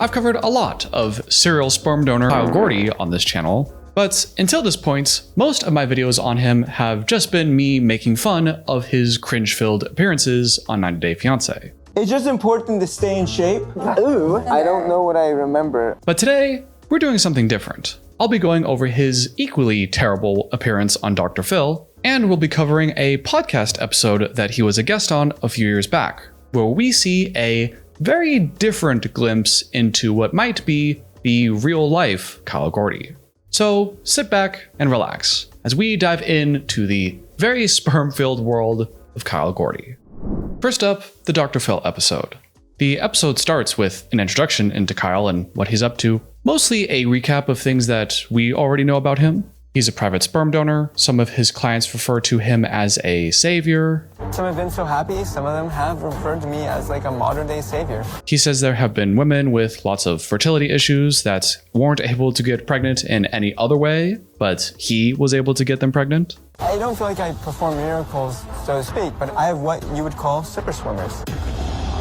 I've covered a lot of serial sperm donor Kyle Gordy on this channel, but until this point, most of my videos on him have just been me making fun of his cringe-filled appearances on 90 Day Fiance. It's just important to stay in shape. Ooh, I don't know what I remember. But today, we're doing something different. I'll be going over his equally terrible appearance on Dr. Phil, and we'll be covering a podcast episode that he was a guest on a few years back, where we see a very different glimpse into what might be the real-life Kyle Gordy. So sit back and relax as we dive into the very sperm-filled world of Kyle Gordy. First up, the Dr. Phil episode. The episode starts with an introduction into Kyle and what he's up to, mostly a recap of things that we already know about him. He's a private sperm donor. Some of his clients refer to him as a savior. Some have been so happy, some of them have referred to me as like a modern day savior. He says there have been women with lots of fertility issues that weren't able to get pregnant in any other way, but he was able to get them pregnant. I don't feel like I perform miracles, so to speak, but I have what you would call super swimmers.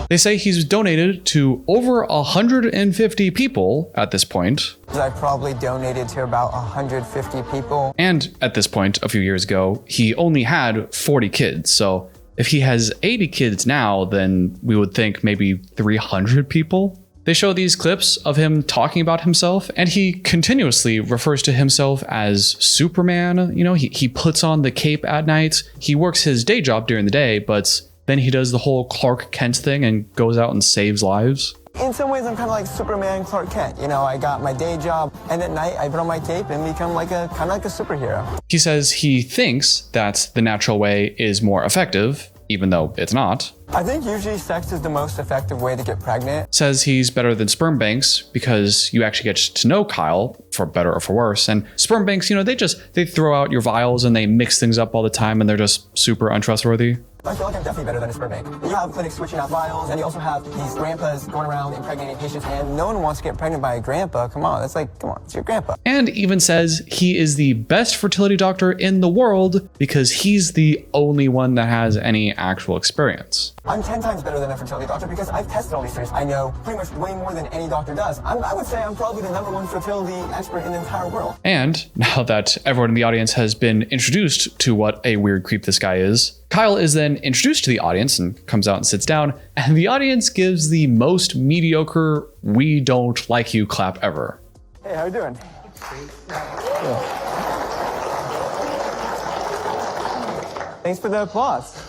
They say he's donated to over 150 people at this point. I probably donated to about 150 people. And at this point, a few years ago, he only had 40 kids. So if he has 80 kids now, then we would think maybe 300 people. They show these clips of him talking about himself, and he continuously refers to himself as Superman. You know, he puts on the cape at night. He works his day job during the day, but then he does the whole Clark Kent thing and goes out and saves lives. In some ways, I'm kind of like Superman, Clark Kent. You know, I got my day job, and at night I put on my cape and become like kind of like a superhero. He says he thinks that the natural way is more effective, even though it's not. I think usually sex is the most effective way to get pregnant. Says he's better than sperm banks because you actually get to know Kyle, for better or for worse. And sperm banks, you know, they throw out your vials and they mix things up all the time and they're just super untrustworthy. I feel like I'm definitely better than a sperm bank. You have clinics switching out vials, and you also have these grandpas going around impregnating patients, and no one wants to get pregnant by a grandpa. Come on, it's your grandpa. And even says he is the best fertility doctor in the world because he's the only one that has any actual experience. I'm 10 times better than a fertility doctor because I've tested all these things. I know pretty much way more than any doctor does. I would say I'm probably the #1 fertility expert in the entire world. And now that everyone in the audience has been introduced to what a weird creep this guy is, Kyle is then introduced to the audience and comes out and sits down, and the audience gives the most mediocre "we don't like you" clap ever. Hey, how you doing? Yeah. Thanks for the applause.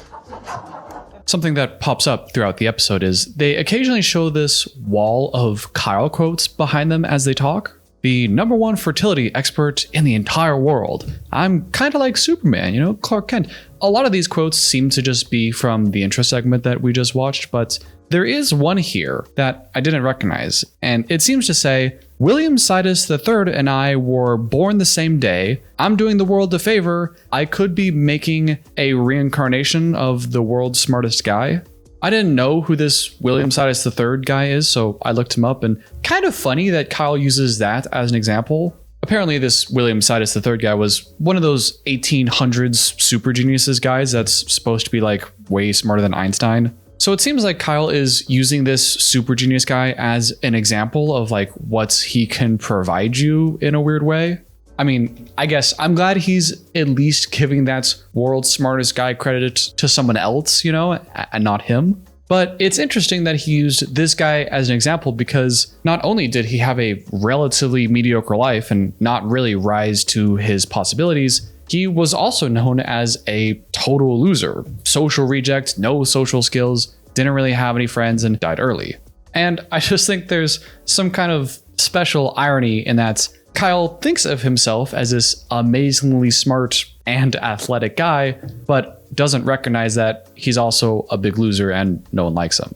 Something that pops up throughout the episode is they occasionally show this wall of Kyle quotes behind them as they talk. The #1 fertility expert in the entire world. I'm kind of like Superman, you know, Clark Kent. A lot of these quotes seem to just be from the intro segment that we just watched, but there is one here that I didn't recognize, and it seems to say, William Sidus III and I were born the same day. I'm doing the world a favor. I could be making a reincarnation of the world's smartest guy. I didn't know who this William Sidus III guy is, so I looked him up, and kind of funny that Kyle uses that as an example. Apparently this William Sidus III guy was one of those 1800s super geniuses guys that's supposed to be like way smarter than Einstein. So it seems like Kyle is using this super genius guy as an example of like what he can provide you in a weird way. I mean, I guess I'm glad he's at least giving that world's smartest guy credit to someone else, you know, and not him. But it's interesting that he used this guy as an example because not only did he have a relatively mediocre life and not really rise to his possibilities, he was also known as a total loser, social reject, no social skills, didn't really have any friends, and died early. And I just think there's some kind of special irony in that Kyle thinks of himself as this amazingly smart and athletic guy, but doesn't recognize that he's also a big loser and no one likes him.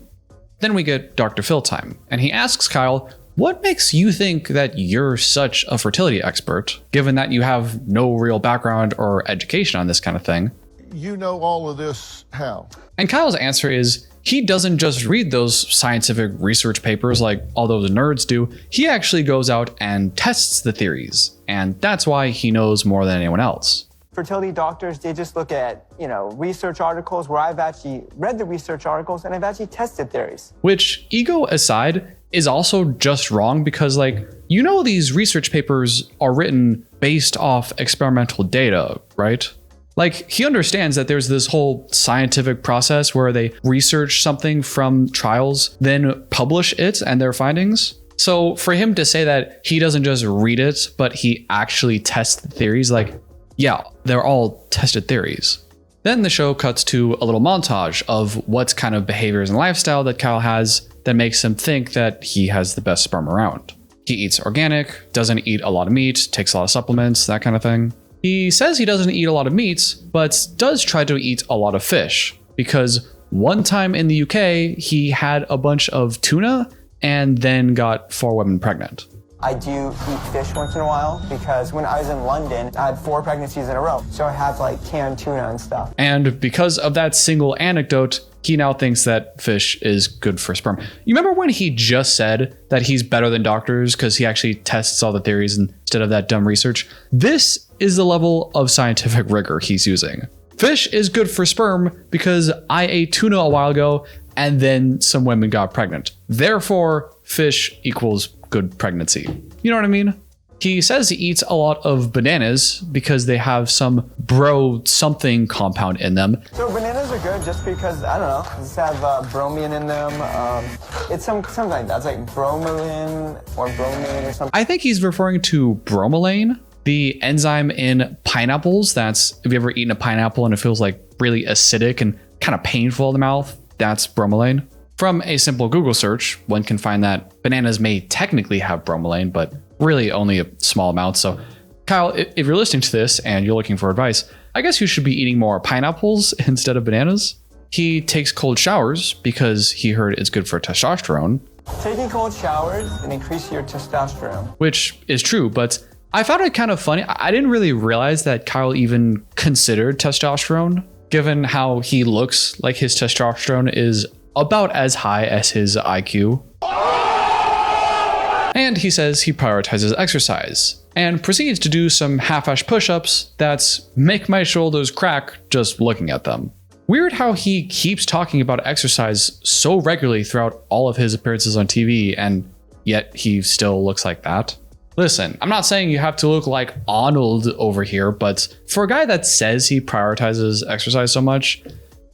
Then we get Dr. Phil time, and he asks Kyle, what makes you think that you're such a fertility expert, given that you have no real background or education on this kind of thing? You know all of this how? And Kyle's answer is, he doesn't just read those scientific research papers like all those nerds do. He actually goes out and tests the theories, and that's why he knows more than anyone else. fertility doctors, they just look at, research articles where I've actually read the research articles and I've actually tested theories. Which, ego aside, is also just wrong because, these research papers are written based off experimental data, right? He understands that there's this whole scientific process where they research something from trials, then publish it and their findings. So for him to say that he doesn't just read it, but he actually tests the theories, yeah, they're all tested theories. Then the show cuts to a little montage of what kind of behaviors and lifestyle that Kyle has that makes him think that he has the best sperm around. He eats organic, doesn't eat a lot of meat, takes a lot of supplements, that kind of thing. He says he doesn't eat a lot of meats, but does try to eat a lot of fish, because one time in the UK, he had a bunch of tuna and then got 4 women pregnant. I do eat fish once in a while because when I was in London, I had 4 pregnancies in a row. So I have canned tuna and stuff. And because of that single anecdote, he now thinks that fish is good for sperm. You remember when he just said that he's better than doctors because he actually tests all the theories instead of that dumb research? This is the level of scientific rigor he's using. Fish is good for sperm because I ate tuna a while ago and then some women got pregnant. Therefore, fish equals good pregnancy. You know what I mean? He says he eats a lot of bananas because they have some bro something compound in them. So bananas are good just because, I don't know, just have bromine in them. It's something like that. It's like bromelain or bromine or something. I think he's referring to bromelain, the enzyme in pineapples. That's, if you ever eaten a pineapple and it feels really acidic and kind of painful in the mouth, that's bromelain. From a simple Google search, one can find that bananas may technically have bromelain, but really only a small amount. So Kyle, if you're listening to this and you're looking for advice, I guess you should be eating more pineapples instead of bananas. He takes cold showers because he heard it's good for testosterone. Taking cold showers and increase your testosterone. Which is true, but I found it kind of funny. I didn't really realize that Kyle even considered testosterone, given how he looks like his testosterone is about as high as his IQ. And he says he prioritizes exercise and proceeds to do some half-ass push-ups that make my shoulders crack just looking at them. Weird how he keeps talking about exercise so regularly throughout all of his appearances on TV, and yet he still looks like that. Listen, I'm not saying you have to look like Arnold over here, but for a guy that says he prioritizes exercise so much,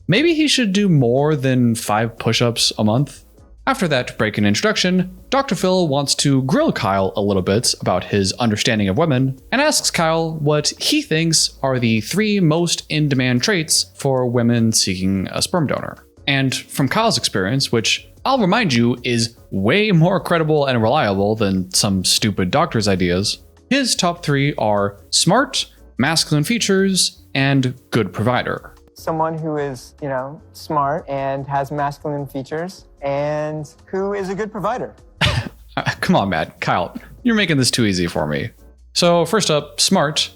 maybe he should do more than 5 push-ups a month. After that break in introduction, Dr. Phil wants to grill Kyle a little bit about his understanding of women and asks Kyle what he thinks are the 3 most in-demand traits for women seeking a sperm donor. And from Kyle's experience, which I'll remind you is way more credible and reliable than some stupid doctor's ideas, his top 3 are smart, masculine features, and good provider. Someone who is, smart and has masculine features and who is a good provider. Come on, Matt. Kyle, you're making this too easy for me. So first up, smart.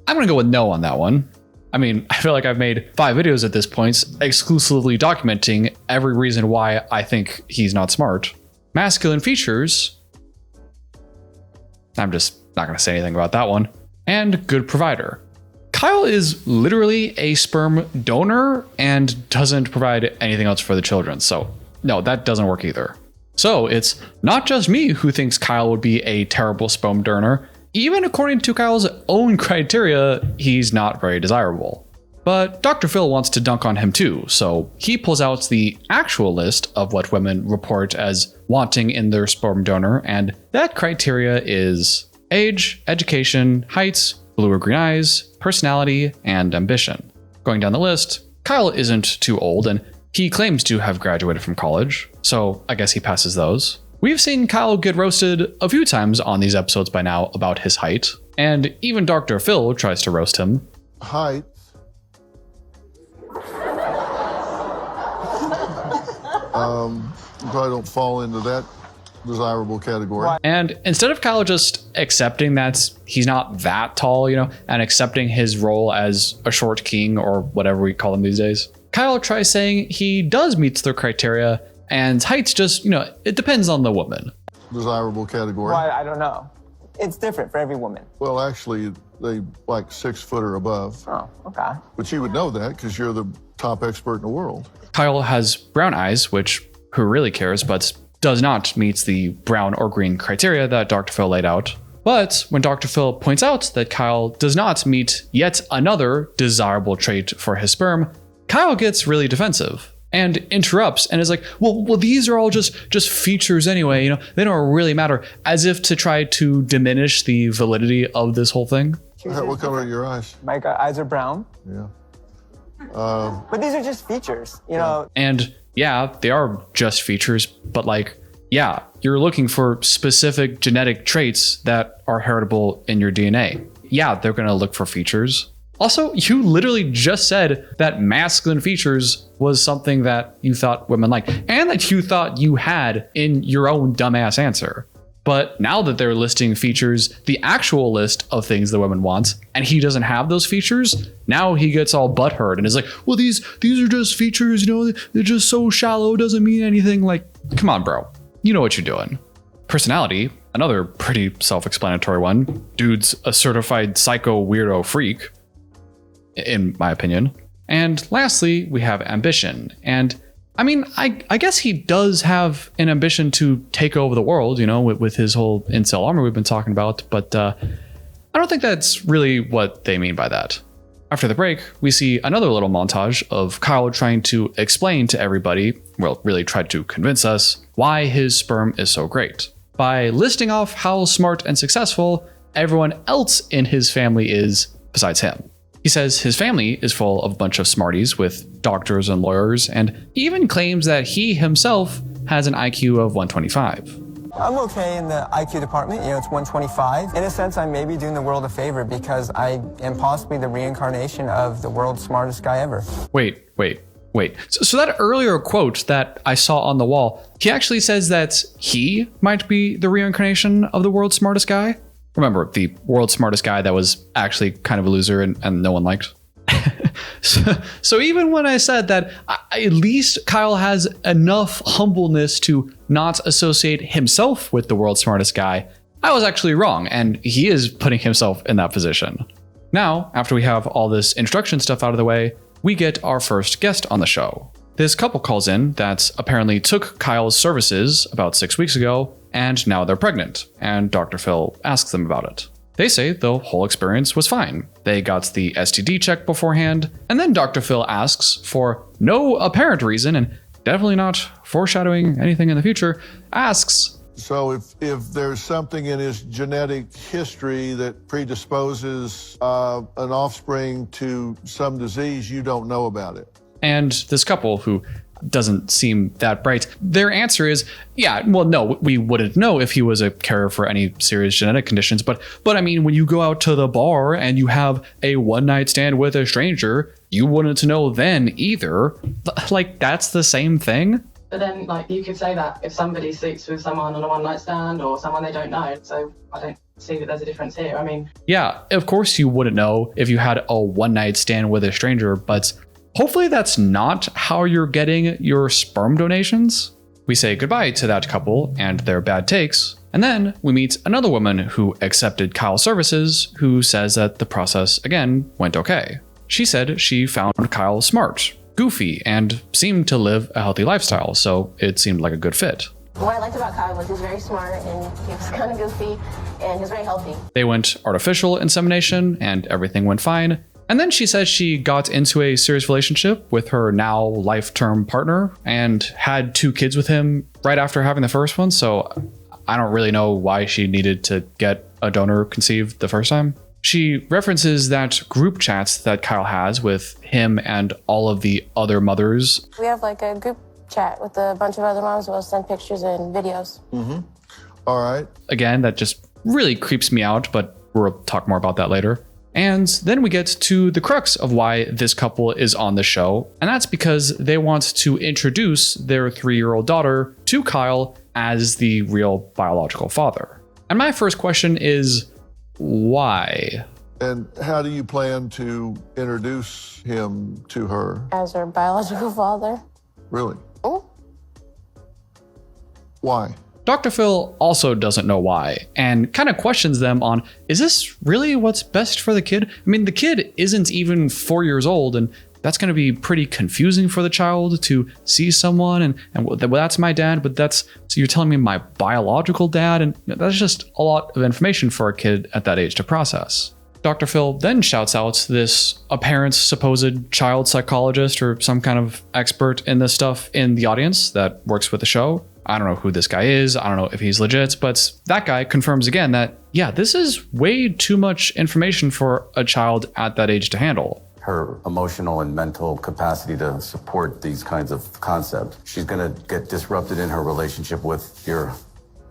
I'm going to go with no on that one. I mean, I feel like I've made 5 videos at this point exclusively documenting every reason why I think he's not smart. Masculine features. I'm just not going to say anything about that one. And good provider. Kyle is literally a sperm donor and doesn't provide anything else for the children. So no, that doesn't work either. So it's not just me who thinks Kyle would be a terrible sperm donor. Even according to Kyle's own criteria, he's not very desirable. But Dr. Phil wants to dunk on him too, so he pulls out the actual list of what women report as wanting in their sperm donor, and that criteria is age, education, height, blue or green eyes, personality, and ambition. Going down the list, Kyle isn't too old, and he claims to have graduated from college, so I guess he passes those. We've seen Kyle get roasted a few times on these episodes by now about his height, and even Dr. Phil tries to roast him. Height. You probably don't fall into that desirable category. And instead of Kyle just accepting that he's not that tall, and accepting his role as a short king or whatever we call him these days, Kyle tries saying he does meet their criteria and height's just, it depends on the woman. Desirable category. Well, I don't know. It's different for every woman. Well, actually, They like 6 foot or above. Oh, okay. But you would know that because you're the top expert in the world. Kyle has brown eyes, which who really cares, but does not meet the brown or green criteria that Dr. Phil laid out. But when Dr. Phil points out that Kyle does not meet yet another desirable trait for his sperm, Kyle gets really defensive and interrupts and is like, well, these are all just features anyway, you know, they don't really matter, as if to try to diminish the validity of this whole thing. What color are your eyes? My eyes are brown. Yeah. But these are just features, you know. And yeah, they are just features, but like, yeah, you're looking for specific genetic traits that are heritable in your DNA. Yeah, they're gonna look for features. Also, you literally just said that masculine features was something that you thought women liked, and that you thought you had in your own dumbass answer. But now that they're listing features, the actual list of things the women want, and he doesn't have those features, now he gets all butthurt and is like, well, these are just features, you know, they're just so shallow, doesn't mean anything. Like, come on, bro. You know what you're doing. Personality, another pretty self-explanatory one. Dude's a certified psycho weirdo freak, in my opinion. And lastly, we have ambition. And I mean, I guess he does have an ambition to take over the world, you know, with his whole incel armor we've been talking about, but I don't think that's really what they mean by that. After the break, we see another little montage of Kyle trying to explain to everybody, well, really tried to convince us, why his sperm is so great, by listing off how smart and successful everyone else in his family is besides him. He says his family is full of a bunch of smarties with doctors and lawyers, and even claims that he himself has an IQ of 125. I'm okay in the IQ department, you know, it's 125. In a sense, I may be doing the world a favor because I am possibly the reincarnation of the world's smartest guy ever. Wait. So that earlier quote that I saw on the wall, he actually says that he might be the reincarnation of the world's smartest guy? Remember, the world's smartest guy that was actually kind of a loser and no one liked? So even when I said that at least Kyle has enough humbleness to not associate himself with the world's smartest guy, I was actually wrong, and he is putting himself in that position. Now, after we have all this introduction stuff out of the way, we get our first guest on the show. This couple calls in that apparently took Kyle's services about 6 weeks ago, and now they're pregnant, and Dr. Phil asks them about it. They say the whole experience was fine. They got the STD check beforehand, and then Dr. Phil asks, for no apparent reason, and definitely not foreshadowing anything in the future, asks, So if there's something in his genetic history that predisposes an offspring to some disease, you don't know about it. And this couple, who doesn't seem that bright, their answer is, yeah, well, no, we wouldn't know if he was a carrier for any serious genetic conditions. But I mean, when you go out to the bar and you have a one-night stand with a stranger, you wouldn't know then either. Like, that's the same thing. But then, like, you could say that if somebody sleeps with someone on a one-night stand or someone they don't know. So I don't see that there's a difference here. I mean, yeah, of course you wouldn't know if you had a one-night stand with a stranger, but hopefully that's not how you're getting your sperm donations. We say goodbye to that couple and their bad takes, and then we meet another woman who accepted Kyle's services, who says that the process, again, went okay. She said she found Kyle smart, goofy, and seemed to live a healthy lifestyle, so it seemed like a good fit. What I liked about Kyle was he was very smart and he was kind of goofy and he was very healthy. They went artificial insemination and everything went fine. And then she says she got into a serious relationship with her now life-term partner and had 2 kids with him right after having the first one. So I don't really know why she needed to get a donor conceived the first time. She references that group chats that Kyle has with him and all of the other mothers. We have like a group chat with a bunch of other moms who will send pictures and videos. Mm-hmm. All right. Again, that just really creeps me out, but we'll talk more about that later. And then we get to the crux of why this couple is on the show, and that's because they want to introduce their 3-year-old daughter to Kyle as the real biological father. And my first question is, why? And how do you plan to introduce him to her? As her biological father. Really? Oh. Why? Dr. Phil also doesn't know why, and kind of questions them on, is this really what's best for the kid? I mean, the kid isn't even 4 years old, and that's going to be pretty confusing for the child to see someone and well, that's my dad, but so you're telling me my biological dad? And that's just a lot of information for a kid at that age to process. Dr. Phil then shouts out this apparent supposed child psychologist or some kind of expert in this stuff in the audience that works with the show. I don't know who this guy is. I don't know if he's legit, but that guy confirms again that, yeah, this is way too much information for a child at that age to handle. Her emotional and mental capacity to support these kinds of concepts, she's going to get disrupted in her relationship with your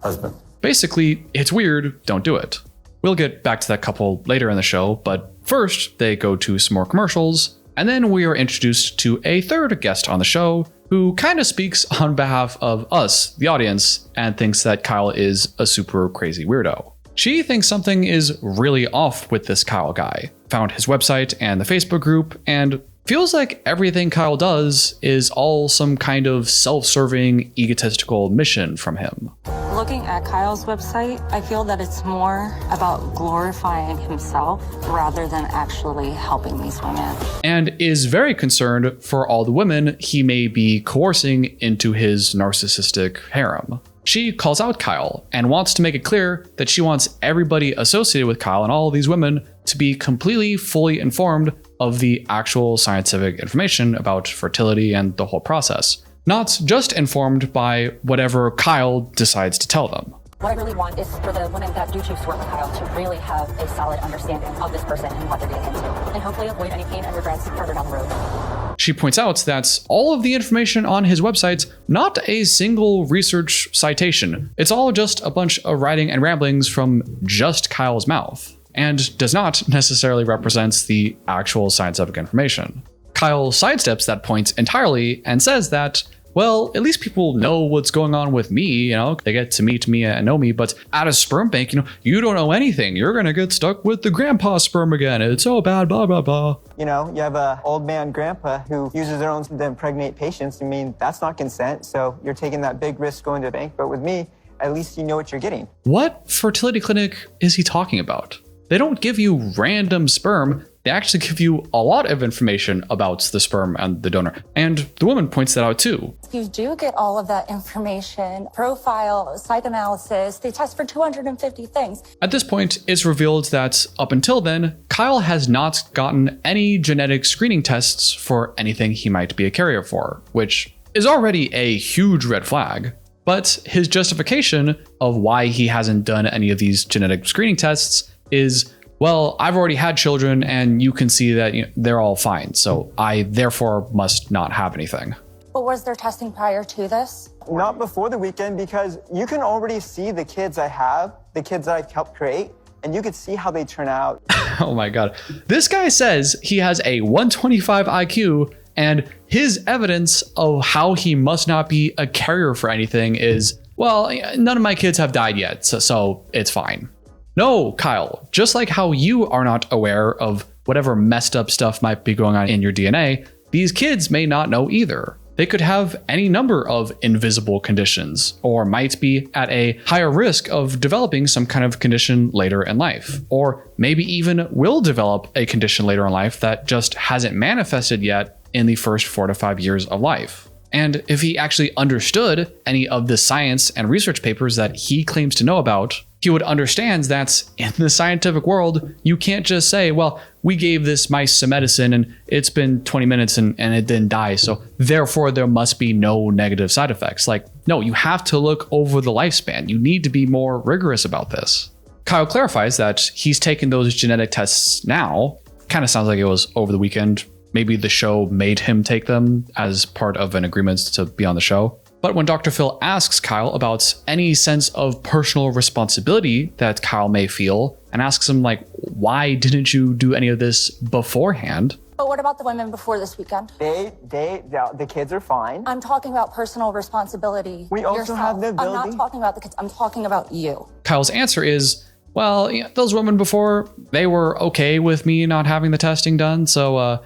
husband. Basically, it's weird, don't do it. We'll get back to that couple later in the show, but first they go to some more commercials, and then we are introduced to a third guest on the show who kind of speaks on behalf of us, the audience, and thinks that Kyle is a super crazy weirdo. She thinks something is really off with this Kyle guy, found his website and the Facebook group, and feels like everything Kyle does is all some kind of self-serving, egotistical mission from him. Looking at Kyle's website, I feel that it's more about glorifying himself rather than actually helping these women. And is very concerned for all the women he may be coercing into his narcissistic harem. She calls out Kyle and wants to make it clear that she wants everybody associated with Kyle and all of these women to be completely, fully informed of the actual scientific information about fertility and the whole process, not just informed by whatever Kyle decides to tell them. What I really want is for the women that do choose to work with Kyle to really have a solid understanding of this person and what they're getting into, and hopefully avoid any pain and regrets further down the road. She points out that all of the information on his website's not a single research citation. It's all just a bunch of writing and ramblings from just Kyle's mouth, and does not necessarily represent the actual scientific information. Kyle sidesteps that point entirely and says that, well, at least people know what's going on with me, they get to meet me and know me, but at a sperm bank, you don't know anything. You're gonna get stuck with the grandpa sperm again. It's so bad, blah, blah, blah. You have a old man grandpa who uses their own to impregnate patients. I mean, that's not consent, so you're taking that big risk going to the bank, but with me, at least you know what you're getting. What fertility clinic is he talking about? They don't give you random sperm. They actually give you a lot of information about the sperm and the donor. And the woman points that out too. You do get all of that information, profile, psychoanalysis, they test for 250 things. At this point, it's revealed that up until then, Kyle has not gotten any genetic screening tests for anything he might be a carrier for, which is already a huge red flag. But his justification of why he hasn't done any of these genetic screening tests is, well, I've already had children and you can see that they're all fine, so I therefore must not have anything. But was there testing prior to this? Not before the weekend, because you can already see the kids I have, the kids that I've helped create, and you could see how they turn out. Oh my God. This guy says he has a 125 IQ, and his evidence of how he must not be a carrier for anything is, well, none of my kids have died yet, so it's fine. No, Kyle, just like how you are not aware of whatever messed up stuff might be going on in your DNA, these kids may not know either. They could have any number of invisible conditions, or might be at a higher risk of developing some kind of condition later in life, or maybe even will develop a condition later in life that just hasn't manifested yet in the first 4 to 5 years of life. And if he actually understood any of the science and research papers that he claims to know about, he would understand that in the scientific world, you can't just say, well, we gave this mice some medicine and it's been 20 minutes and it didn't die, so therefore there must be no negative side effects. Like, no, you have to look over the lifespan. You need to be more rigorous about this. Kyle clarifies that he's taken those genetic tests now. Kind of sounds like it was over the weekend. Maybe the show made him take them as part of an agreement to be on the show. But when Dr. Phil asks Kyle about any sense of personal responsibility that Kyle may feel, and asks him, like, why didn't you do any of this beforehand? But what about the women before this weekend? The kids are fine. I'm talking about personal responsibility. We also have the ability. I'm not talking about the kids, I'm talking about you. Kyle's answer is, well, those women before, they were okay with me not having the testing done, so,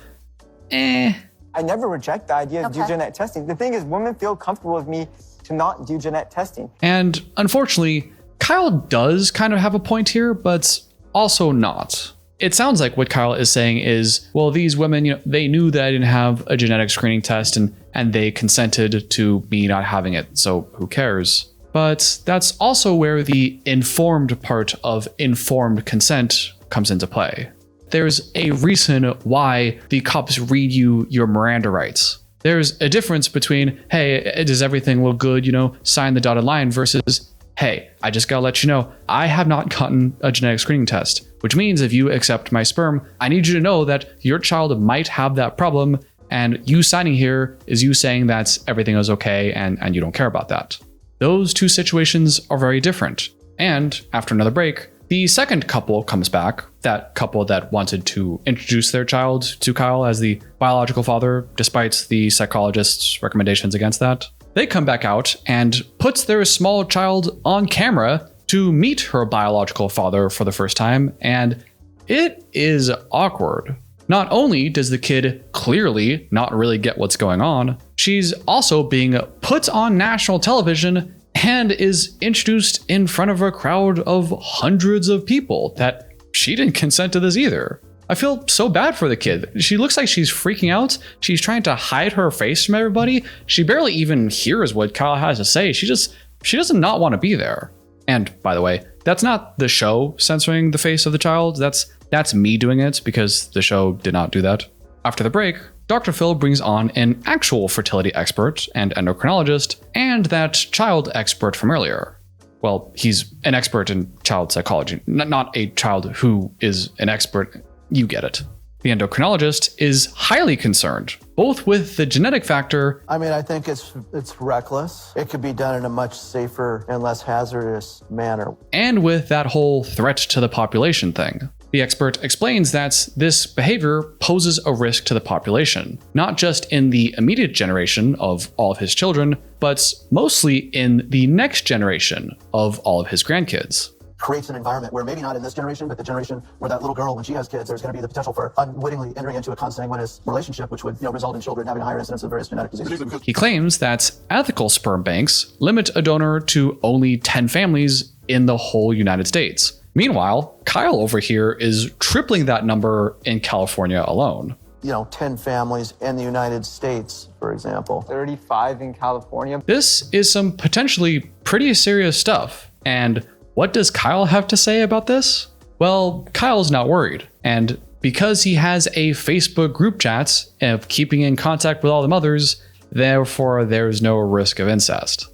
I never reject the idea of do genetic testing. The thing is, women feel comfortable with me to not do genetic testing. And unfortunately, Kyle does kind of have a point here, but also not. It sounds like what Kyle is saying is, well, these women, they knew that I didn't have a genetic screening test and they consented to me not having it, so who cares? But that's also where the informed part of informed consent comes into play. There's a reason why the cops read you your Miranda rights. There's a difference between, hey, does everything look good, sign the dotted line, versus, hey, I just gotta let you know, I have not gotten a genetic screening test, which means if you accept my sperm, I need you to know that your child might have that problem, and you signing here is you saying that everything is okay and you don't care about that. Those two situations are very different. And after another break, the second couple comes back, that couple that wanted to introduce their child to Kyle as the biological father, despite the psychologist's recommendations against that. They come back out and puts their small child on camera to meet her biological father for the first time, and it is awkward. Not only does the kid clearly not really get what's going on, she's also being put on national television and is introduced in front of a crowd of hundreds of people that she didn't consent to this either. I feel so bad for the kid. She looks like she's freaking out. She's trying to hide her face from everybody. She barely even hears what Kyle has to say. She does not want to be there. And by the way, that's not the show censoring the face of the child. That's me doing it because the show did not do that. After the break, Dr. Phil brings on an actual fertility expert and endocrinologist and that child expert from earlier. Well, he's an expert in child psychology, not a child who is an expert. You get it. The endocrinologist is highly concerned, both with the genetic factor. I mean, I think it's reckless. It could be done in a much safer and less hazardous manner. And with that whole threat to the population thing. The expert explains that this behavior poses a risk to the population, not just in the immediate generation of all of his children, but mostly in the next generation of all of his grandkids. Creates an environment where maybe not in this generation, but the generation where that little girl, when she has kids, there's going to be the potential for unwittingly entering into a consanguineous relationship, which would result in children having a higher incidence of various genetic diseases. He claims that ethical sperm banks limit a donor to only 10 families in the whole United States. Meanwhile, Kyle over here is tripling that number in California alone. 10 families in the United States, for example. 35 in California. This is some potentially pretty serious stuff. And what does Kyle have to say about this? Well, Kyle's not worried. And because he has a Facebook group chat of keeping in contact with all the mothers, therefore there's no risk of incest.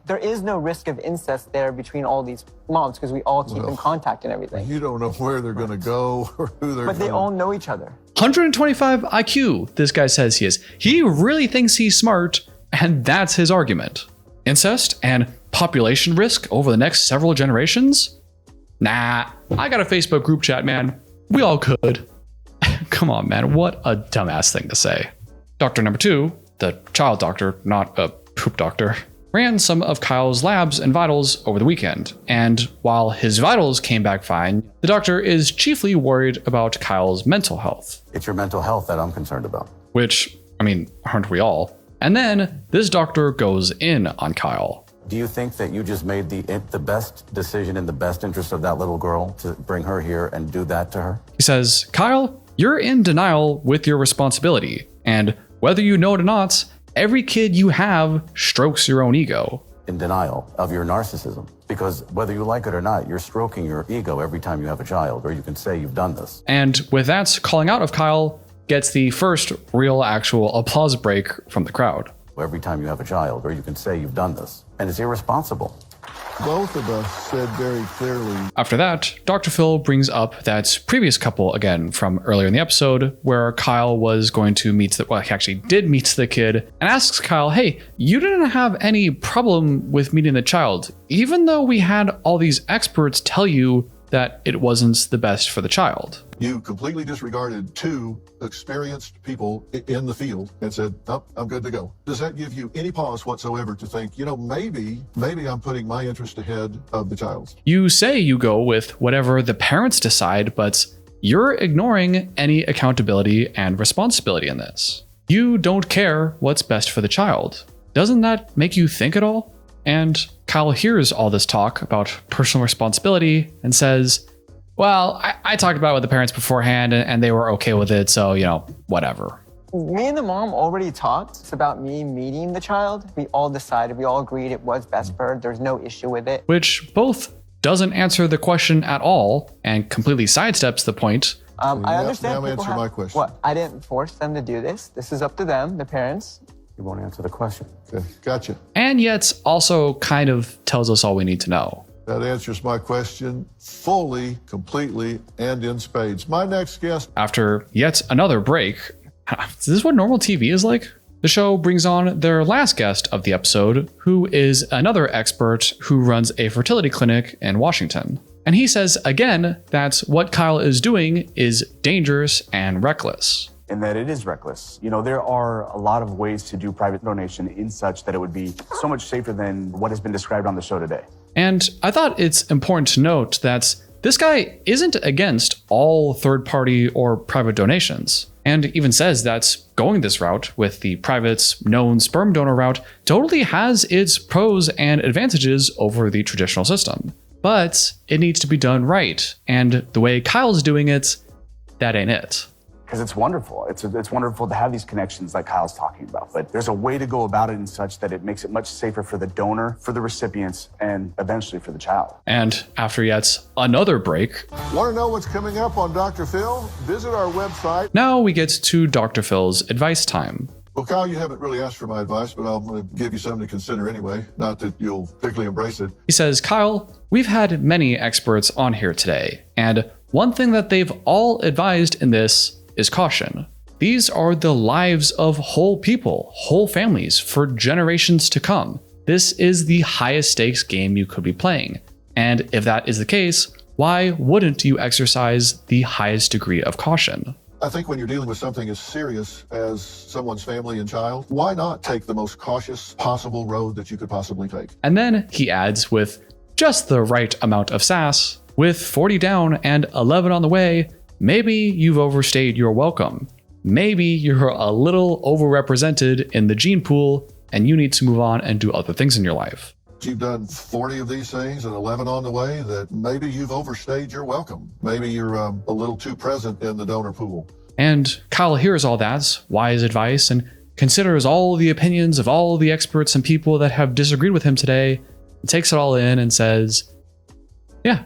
There is no risk of incest there between all these moms because we all keep in contact and everything. You don't know where they're going to go or who they're going to. But they all know each other. 125 IQ, this guy says he is. He really thinks he's smart, and that's his argument. Incest and population risk over the next several generations? Nah, I got a Facebook group chat, man. We all could. Come on, man, what a dumbass thing to say. Doctor number 2, the child doctor, not a poop doctor, ran some of Kyle's labs and vitals over the weekend, and while his vitals came back fine, the doctor is chiefly worried about Kyle's mental health. It's your mental health that I'm concerned about. Which, aren't we all? And then this doctor goes in on Kyle. Do you think that you just made the best decision in the best interest of that little girl to bring her here and do that to her? He says, Kyle, you're in denial with your responsibility, and whether you know it or not, every kid you have strokes your own ego. In denial of your narcissism. Because whether you like it or not, you're stroking your ego every time you have a child, or you can say you've done this. And with that calling out of Kyle, gets the first real actual applause break from the crowd. Every time you have a child, or you can say you've done this. And it's irresponsible. Both of us said very clearly. After that, Dr. Phil brings up that previous couple again from earlier in the episode where Kyle was going to meet he actually did meet the kid and asks Kyle, hey, you didn't have any problem with meeting the child, even though we had all these experts tell you that it wasn't the best for the child. You completely disregarded 2 experienced people in the field and said, oh, I'm good to go. Does that give you any pause whatsoever to think, maybe I'm putting my interest ahead of the child's? You say you go with whatever the parents decide, but you're ignoring any accountability and responsibility in this. You don't care what's best for the child. Doesn't that make you think at all? And Kyle hears all this talk about personal responsibility and says, well, I talked about it with the parents beforehand and they were okay with it, so, whatever. Me and the mom already talked. It's about me meeting the child. We all decided, we all agreed it was best for her. There's no issue with it. Which both doesn't answer the question at all and completely sidesteps the point. I understand. Now answer my question. What? I didn't force them to do this. This is up to them, the parents. You won't answer the question. Okay, gotcha. And yet also kind of tells us all we need to know. That answers my question fully, completely, and in spades. My next guest. After yet another break, is this what normal TV is like? The show brings on their last guest of the episode, who is another expert who runs a fertility clinic in Washington. And he says again that what Kyle is doing is dangerous and reckless. And that it is reckless. There are a lot of ways to do private donation in such that it would be so much safer than what has been described on the show today. And I thought it's important to note that this guy isn't against all third-party or private donations, and even says that going this route with the private known sperm donor route totally has its pros and advantages over the traditional system. But it needs to be done right, and the way Kyle's doing it, that ain't it. Because it's wonderful. It's wonderful to have these connections like Kyle's talking about. But there's a way to go about it in such that it makes it much safer for the donor, for the recipients, and eventually for the child. And after yet another break, Want to know what's coming up on Dr. Phil? Visit our website. now we get to Dr. Phil's advice time. Well, Kyle, you haven't really asked for my advice, but I'm going to give you something to consider anyway. Not that you'll particularly embrace it. He says, Kyle, we've had many experts on here today, and one thing that they've all advised in this is caution. These are the lives of whole people, whole families for generations to come. This is the highest stakes game you could be playing. And if that is the case, why wouldn't you exercise the highest degree of caution? I think when you're dealing with something as serious as someone's family and child, why not take the most cautious possible road that you could possibly take? And then he adds with just the right amount of sass, with 40 down and 11 on the way, maybe you've overstayed your welcome. Maybe you're a little overrepresented in the gene pool and you need to move on and do other things in your life. You've done 40 of these things and 11 on the way, that maybe you've overstayed your welcome. Maybe you're a little too present in the donor pool. And Kyle hears all that wise advice and considers all the opinions of all the experts and people that have disagreed with him today, and takes it all in and says, yeah,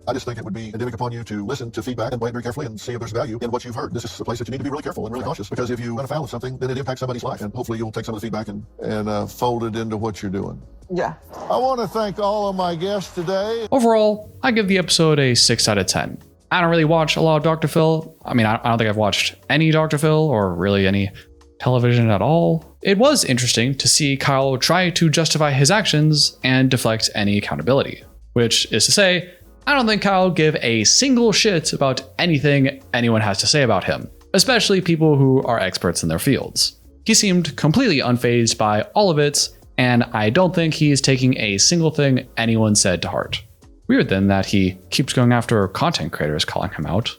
I just think it would be endemic upon you to listen to feedback and weigh it very carefully and see if there's value in what you've heard. This is a place that you need to be really careful and really cautious, because if you run afoul of something, then it impacts somebody's life. And hopefully you'll take some of the feedback and fold it into what you're doing. Yeah. I want to thank all of my guests today. Overall, I give the episode a 6 out of 10. I don't really watch a lot of Dr. Phil. I mean, I don't think I've watched any Dr. Phil or really any television at all. It was interesting to see Kyle try to justify his actions and deflect any accountability, which is to say, I don't think Kyle give a single shit about anything anyone has to say about him, especially people who are experts in their fields. He seemed completely unfazed by all of it, and I don't think he is taking a single thing anyone said to heart. Weird then that he keeps going after content creators calling him out.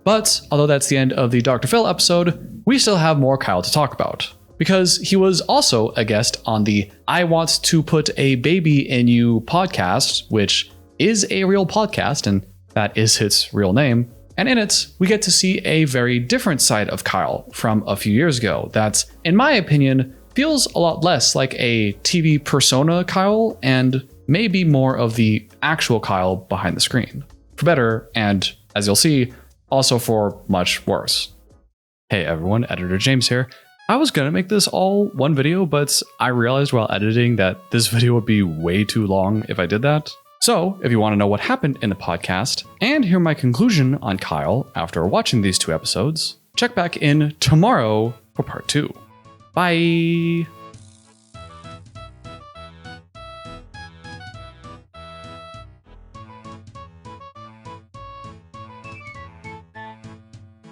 But although that's the end of the Dr. Phil episode, we still have more Kyle to talk about, because he was also a guest on the I Want to Put a Baby in You podcast, which is a real podcast, and that is its real name. And in it, we get to see a very different side of Kyle from a few years ago that, in my opinion, feels a lot less like a TV persona Kyle and maybe more of the actual Kyle behind the screen. For better, and as you'll see, also for much worse. Hey everyone, Editor James here. I was gonna make this all one video, but I realized while editing that this video would be way too long if I did that. So, if you want to know what happened in the podcast and hear my conclusion on Kyle after watching these 2 episodes, check back in tomorrow for part 2. Bye!